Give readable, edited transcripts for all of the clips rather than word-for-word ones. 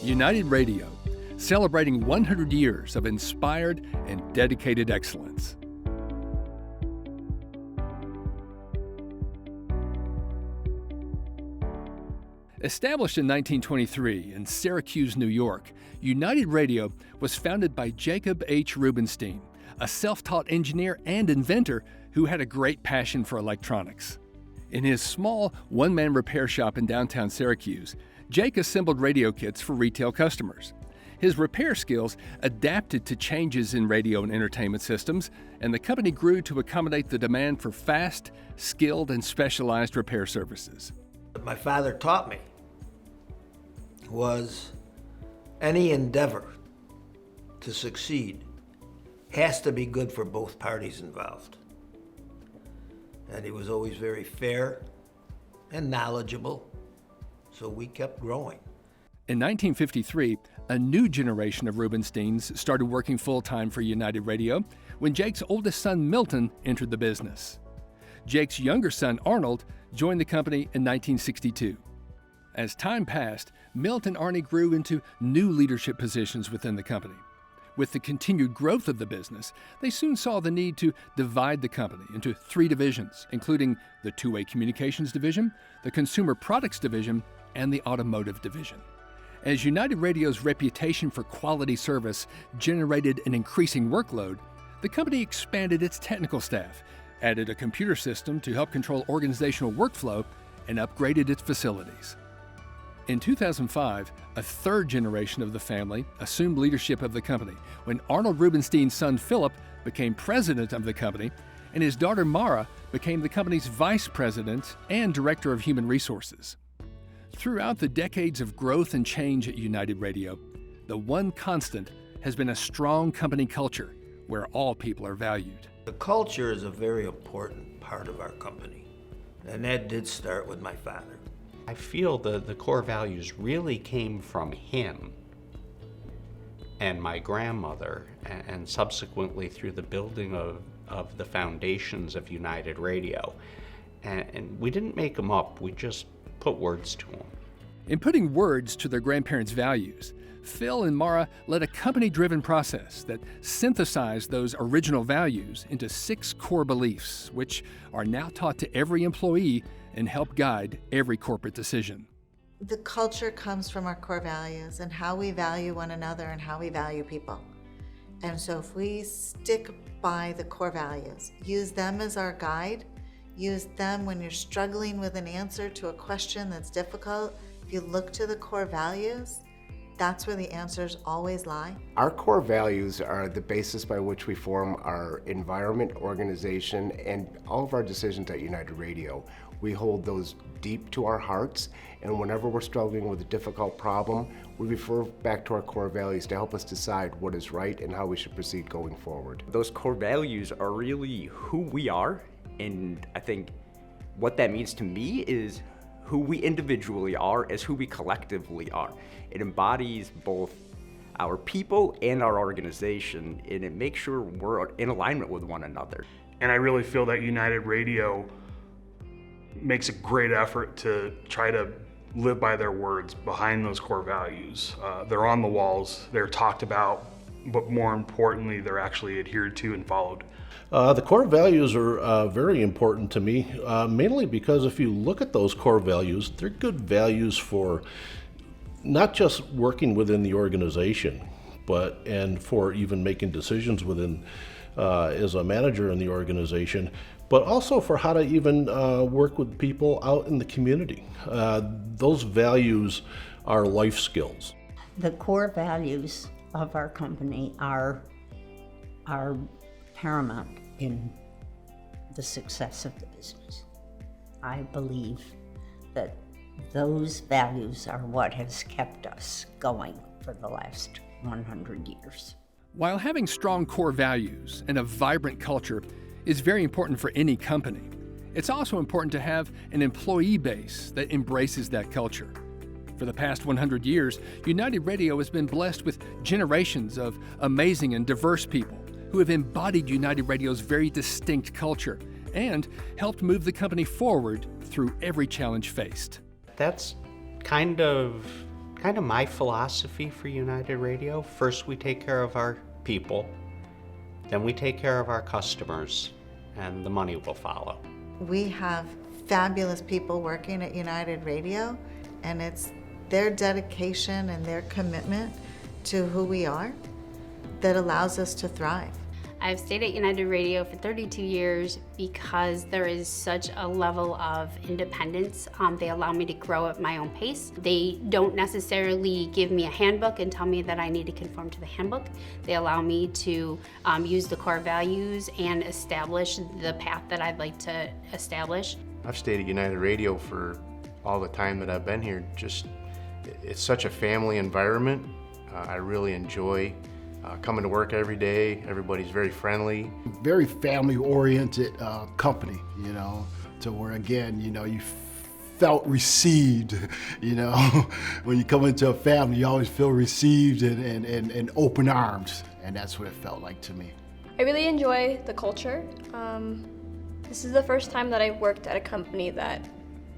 United Radio, celebrating 100 years of inspired and dedicated excellence. Established in 1923 in Syracuse, New York, United Radio was founded by Jacob H. Rubenstein, a self-taught engineer and inventor who had a great passion for electronics. In his small one-man repair shop in downtown Syracuse, Jake assembled radio kits for retail customers. His repair skills adapted to changes in radio and entertainment systems, and the company grew to accommodate the demand for fast, skilled, and specialized repair services. What my father taught me was any endeavor to succeed has to be good for both parties involved. And he was always very fair and knowledgeable, so we kept growing. In 1953, a new generation of Rubensteins started working full-time for United Radio when Jake's oldest son, Milton, entered the business. Jake's younger son, Arnold, joined the company in 1962. As time passed, Milt and Arnie grew into new leadership positions within the company. With the continued growth of the business, they soon saw the need to divide the company into 3 divisions, including the two-way communications division, the consumer products division, and the automotive division. As United Radio's reputation for quality service generated an increasing workload, the company expanded its technical staff, added a computer system to help control organizational workflow, and upgraded its facilities. In 2005, a third generation of the family assumed leadership of the company when Arnold Rubenstein's son Philip became president of the company and his daughter Mara became the company's vice president and director of human resources. Throughout the decades of growth and change at United Radio, the one constant has been a strong company culture where all people are valued. The culture is a very important part of our company, and that did start with my father. I feel the core values really came from him and my grandmother, and subsequently through the building of the foundations of United Radio. And we didn't make them up, we just put words to them. In putting words to their grandparents' values, Phil and Mara led a company-driven process that synthesized those original values into 6 core beliefs, which are now taught to every employee and help guide every corporate decision. The culture comes from our core values and how we value one another and how we value people. And so if we stick by the core values, use them as our guide, use them when you're struggling with an answer to a question that's difficult, if you look to the core values, that's where the answers always lie. Our core values are the basis by which we form our environment, organization, and all of our decisions at United Radio. We hold those deep to our hearts, and whenever we're struggling with a difficult problem, we refer back to our core values to help us decide what is right and how we should proceed going forward. Those core values are really who we are, and I think what that means to me is who we individually are as who we collectively are. It embodies both our people and our organization, and it makes sure we're in alignment with one another. And I really feel that United Radio makes a great effort to try to live by their words behind those core values. They're on the walls, they're talked about, but more importantly, they're actually adhered to and followed. The core values are very important to me, mainly because if you look at those core values, they're good values for not just working within the organization, and for even making decisions within as a manager in the organization, but also for how to even work with people out in the community. Those values are life skills. The core values of our company are paramount in the success of the business. I believe that those values are what has kept us going for the last 100 years. While having strong core values and a vibrant culture is very important for any company, it's also important to have an employee base that embraces that culture. For the past 100 years, United Radio has been blessed with generations of amazing and diverse people who have embodied United Radio's very distinct culture and helped move the company forward through every challenge faced. That's kind of kind of my philosophy for United Radio. First, we take care of our people, then we take care of our customers, and the money will follow. We have fabulous people working at United Radio, and it's their dedication and their commitment to who we are that allows us to thrive. I've stayed at United Radio for 32 years because there is such a level of independence. They allow me to grow at my own pace. They don't necessarily give me a handbook and tell me that I need to conform to the handbook. They allow me to use the core values and establish the path that I'd like to establish. I've stayed at United Radio for all the time that I've been here. It's such a family environment. I really enjoy coming to work every day. Everybody's very friendly. Very family-oriented company, to where, again, you felt received, When you come into a family, you always feel received and open arms, and that's what it felt like to me. I really enjoy the culture. This is the first time that I've worked at a company that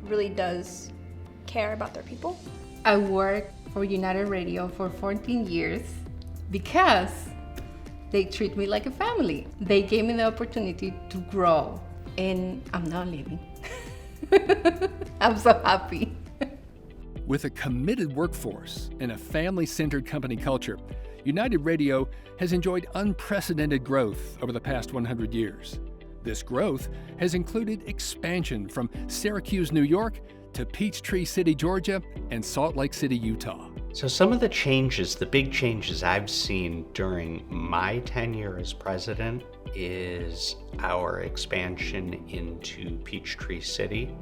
really does care about their people. I worked for United Radio for 14 years because they treat me like a family. They gave me the opportunity to grow, and I'm not leaving. I'm so happy. With a committed workforce and a family-centered company culture, United Radio has enjoyed unprecedented growth over the past 100 years. This growth has included expansion from Syracuse, New York, to Peachtree City, Georgia, and Salt Lake City, Utah. So some of the changes, the big changes I've seen during my tenure as president is our expansion into Peachtree City,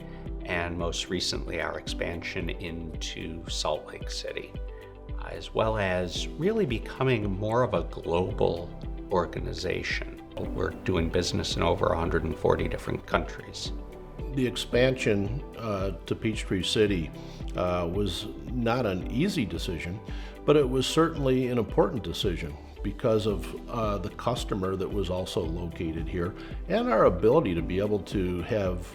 and most recently our expansion into Salt Lake City, as well as really becoming more of a global organization. We're doing business in over 140 different countries. The expansion to Peachtree City was not an easy decision, but it was certainly an important decision because of the customer that was also located here and our ability to be able to have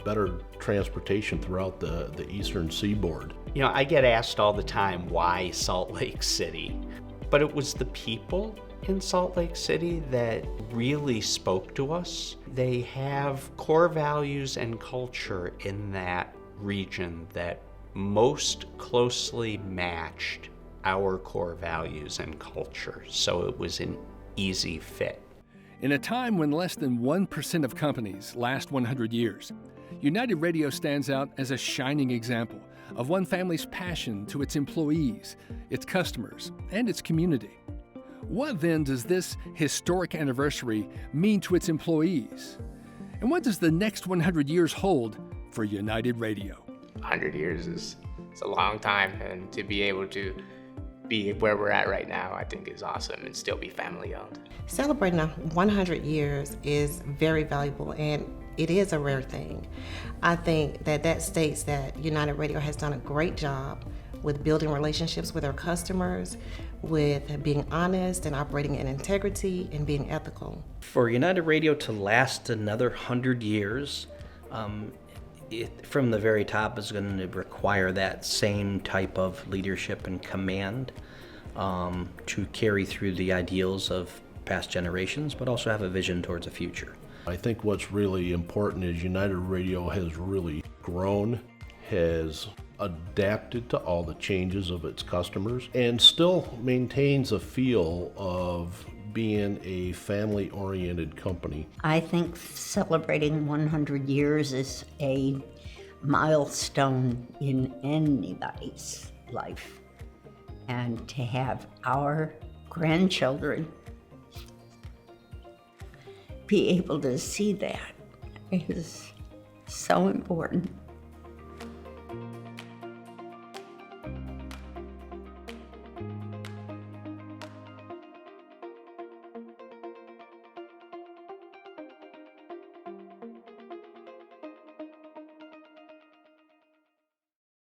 better transportation throughout the eastern seaboard. I get asked all the time, why Salt Lake City? But it was the people in Salt Lake City that really spoke to us. They have core values and culture in that region that most closely matched our core values and culture, so it was an easy fit. In a time when less than 1% of companies last 100 years, United Radio stands out as a shining example of one family's passion to its employees, its customers, and its community. What then does this historic anniversary mean to its employees? And what does the next 100 years hold for United Radio? 100 years is a long time, and to be able to be where we're at right now, I think is awesome, and still be family owned. Celebrating 100 years is very valuable, and it is a rare thing. I think that states that United Radio has done a great job with building relationships with our customers, with being honest and operating in integrity and being ethical. For United Radio to last another 100 years, from the very top is going to require that same type of leadership and command to carry through the ideals of past generations, but also have a vision towards the future. I think what's really important is United Radio has really grown, has adapted to all the changes of its customers, and still maintains a feel of being a family-oriented company. I think celebrating 100 years is a milestone in anybody's life. And to have our grandchildren be able to see that is so important.